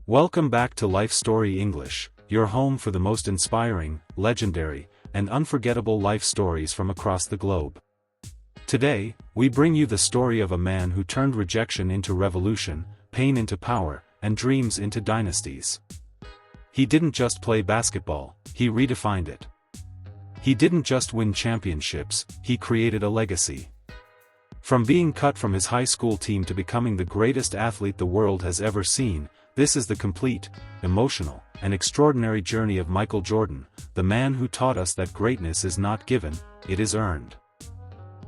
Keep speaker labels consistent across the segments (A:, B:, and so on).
A: Welcome back to Life Story English, your home for the most inspiring, legendary, and unforgettable life stories from across the globe. Today, we bring you the story of a man who turned rejection into revolution, pain into power, and dreams into dynasties. He didn't just play basketball, he redefined it. He didn't just win championships, he created a legacy. From being cut from his high school team to becoming the greatest athlete the world has ever seen, this is the complete, emotional, and extraordinary journey of Michael Jordan, the man who taught us that greatness is not given, it is earned.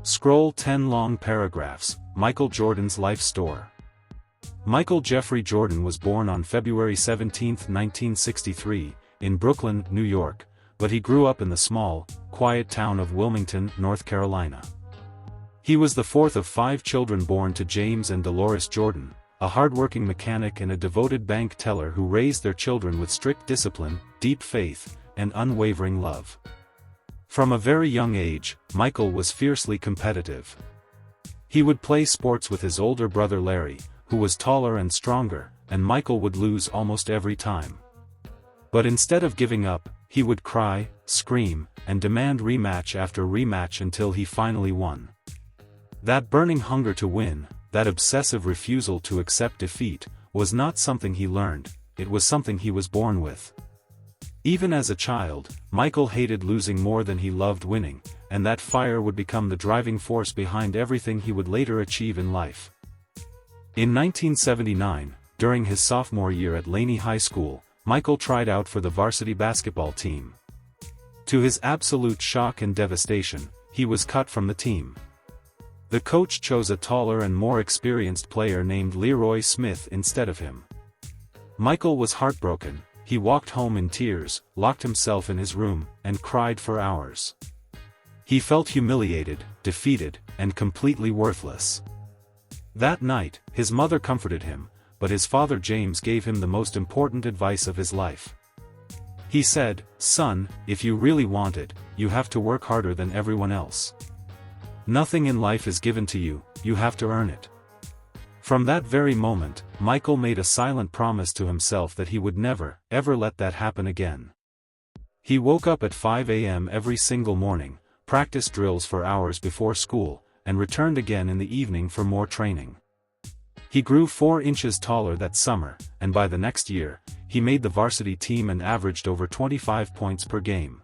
A: Scroll 10 long paragraphs, Michael Jordan's life story. Michael Jeffrey Jordan was born on February 17, 1963, in Brooklyn, New York, but he grew up in the small, quiet town of Wilmington, North Carolina. He was the fourth of 5 children born to James and Dolores Jordan, a hard-working mechanic and a devoted bank teller who raised their children with strict discipline, deep faith, and unwavering love. From a very young age, Michael was fiercely competitive. He would play sports with his older brother Larry, who was taller and stronger, and Michael would lose almost every time. But instead of giving up, he would cry, scream, and demand rematch after rematch until he finally won. That burning hunger to win, that obsessive refusal to accept defeat, was not something he learned, it was something he was born with. Even as a child, Michael hated losing more than he loved winning, and that fire would become the driving force behind everything he would later achieve in life. In 1979, during his sophomore year at Laney High School, Michael tried out for the varsity basketball team. To his absolute shock and devastation, he was cut from the team. The coach chose a taller and more experienced player named Leroy Smith instead of him. Michael was heartbroken, he walked home in tears, locked himself in his room, and cried for hours. He felt humiliated, defeated, and completely worthless. That night, his mother comforted him, but his father James gave him the most important advice of his life. He said, "Son, if you really want it, you have to work harder than everyone else. Nothing in life is given to you, you have to earn it." From that very moment, Michael made a silent promise to himself that he would never, ever let that happen again. He woke up at 5 a.m. every single morning, practiced drills for hours before school, and returned again in the evening for more training. He grew 4 inches taller that summer, and by the next year, he made the varsity team and averaged over 25 points per game.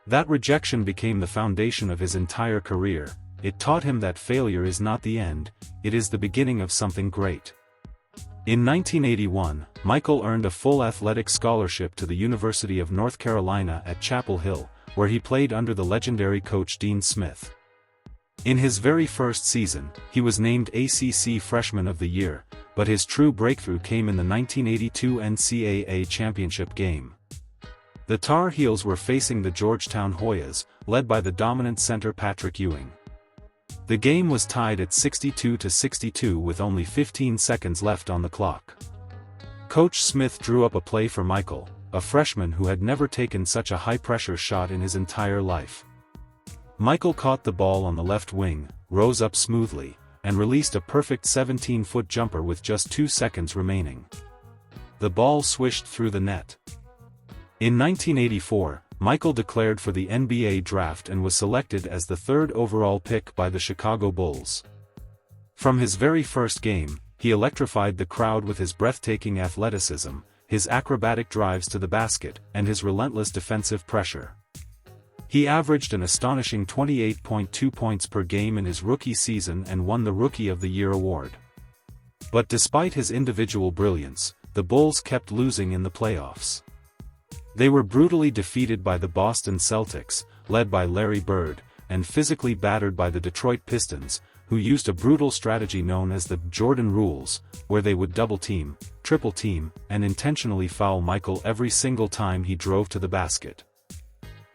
A: That rejection became the foundation of his entire career. It taught him that failure is not the end, it is the beginning of something great. In 1981, Michael earned a full athletic scholarship to the University of North Carolina at Chapel Hill, where he played under the legendary coach Dean Smith. In his very first season, he was named ACC Freshman of the Year, but his true breakthrough came in the 1982 NCAA championship game. The Tar Heels were facing the Georgetown Hoyas, led by the dominant center Patrick Ewing. The game was tied at 62-62 with only 15 seconds left on the clock. Coach Smith drew up a play for Michael, a freshman who had never taken such a high-pressure shot in his entire life. Michael caught the ball on the left wing, rose up smoothly, and released a perfect 17-foot jumper with just 2 seconds remaining. The ball swished through the net. In 1984, Michael declared for the NBA draft and was selected as the 3rd overall pick by the Chicago Bulls. From his very first game, he electrified the crowd with his breathtaking athleticism, his acrobatic drives to the basket, and his relentless defensive pressure. He averaged an astonishing 28.2 points per game in his rookie season and won the Rookie of the Year award. But despite his individual brilliance, the Bulls kept losing in the playoffs. They were brutally defeated by the Boston Celtics, led by Larry Bird, and physically battered by the Detroit Pistons, who used a brutal strategy known as the Jordan Rules, where they would double-team, triple-team, and intentionally foul Michael every single time he drove to the basket.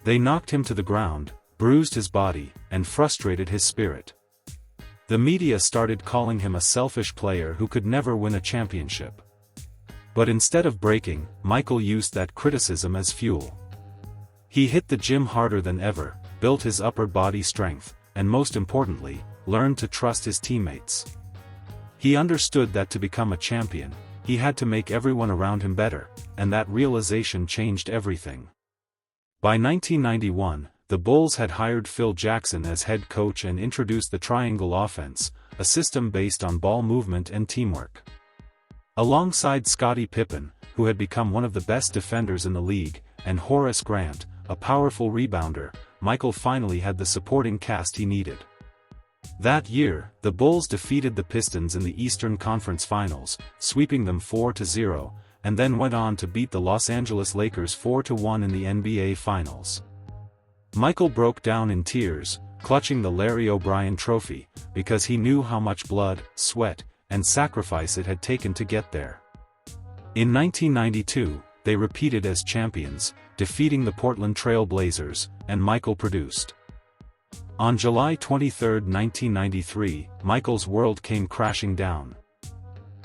A: They knocked him to the ground, bruised his body, and frustrated his spirit. The media started calling him a selfish player who could never win a championship. But instead of breaking, Michael used that criticism as fuel. He hit the gym harder than ever, built his upper body strength, and most importantly, learned to trust his teammates. He understood that to become a champion, he had to make everyone around him better, and that realization changed everything. By 1991, the Bulls had hired Phil Jackson as head coach and introduced the triangle offense, a system based on ball movement and teamwork. Alongside Scottie Pippen, who had become one of the best defenders in the league, and Horace Grant, a powerful rebounder, Michael finally had the supporting cast he needed. That year, the Bulls defeated the Pistons in the Eastern Conference Finals, sweeping them 4-0, and then went on to beat the Los Angeles Lakers 4-1 in the NBA Finals. Michael broke down in tears, clutching the Larry O'Brien trophy, because he knew how much blood, sweat, and sacrifice it had taken to get there. In 1992, they repeated as champions, defeating the Portland Trail Blazers, and Michael produced. On July 23, 1993, Michael's world came crashing down.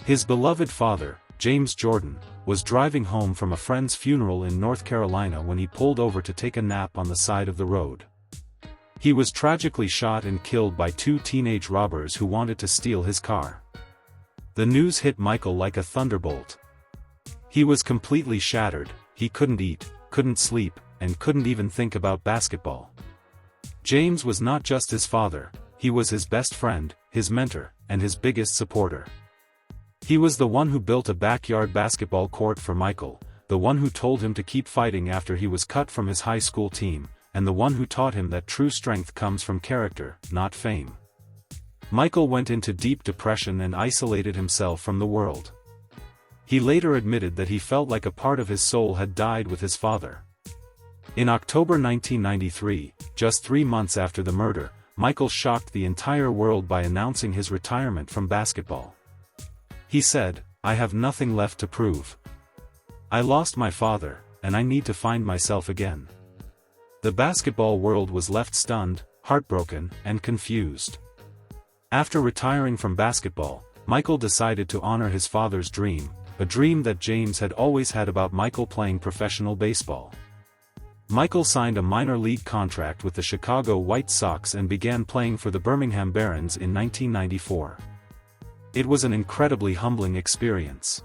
A: His beloved father, James Jordan, was driving home from a friend's funeral in North Carolina when he pulled over to take a nap on the side of the road. He was tragically shot and killed by two teenage robbers who wanted to steal his car. The news hit Michael like a thunderbolt. He was completely shattered, he couldn't eat, couldn't sleep, and couldn't even think about basketball. James was not just his father, he was his best friend, his mentor, and his biggest supporter. He was the one who built a backyard basketball court for Michael, the one who told him to keep fighting after he was cut from his high school team, and the one who taught him that true strength comes from character, not fame. Michael went into deep depression and isolated himself from the world. He later admitted that he felt like a part of his soul had died with his father. In October 1993, just 3 months after the murder, Michael shocked the entire world by announcing his retirement from basketball. He said, "I have nothing left to prove. I lost my father, and I need to find myself again." The basketball world was left stunned, heartbroken, and confused. After retiring from basketball, Michael decided to honor his father's dream, a dream that James had always had about Michael playing professional baseball. Michael signed a minor league contract with the Chicago White Sox and began playing for the Birmingham Barons in 1994. It was an incredibly humbling experience.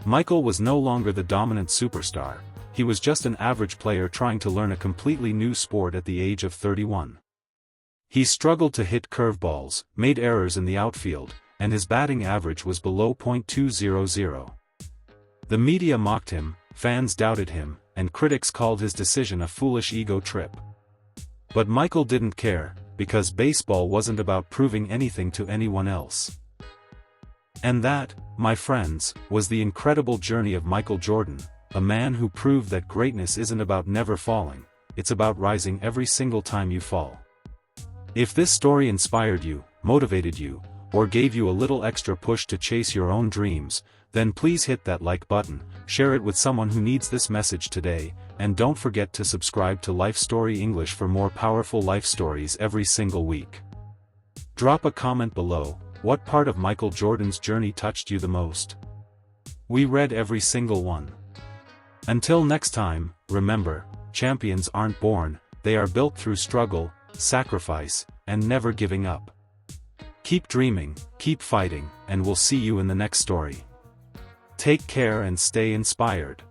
A: Michael was no longer the dominant superstar, he was just an average player trying to learn a completely new sport at the age of 31. He struggled to hit curveballs, made errors in the outfield, and his batting average was below .200. The media mocked him, fans doubted him, and critics called his decision a foolish ego trip. But Michael didn't care, because baseball wasn't about proving anything to anyone else. And that, my friends, was the incredible journey of Michael Jordan, a man who proved that greatness isn't about never falling, it's about rising every single time you fall. If this story inspired you, motivated you, or gave you a little extra push to chase your own dreams, then please hit that like button, share it with someone who needs this message today, and don't forget to subscribe to Life Story English for more powerful life stories every single week. Drop a comment below, what part of Michael Jordan's journey touched you the most? We read every single one. Until next time, remember, champions aren't born, they are built through struggle, sacrifice, and never giving up. Keep dreaming, keep fighting, and we'll see you in the next story. Take care and stay inspired.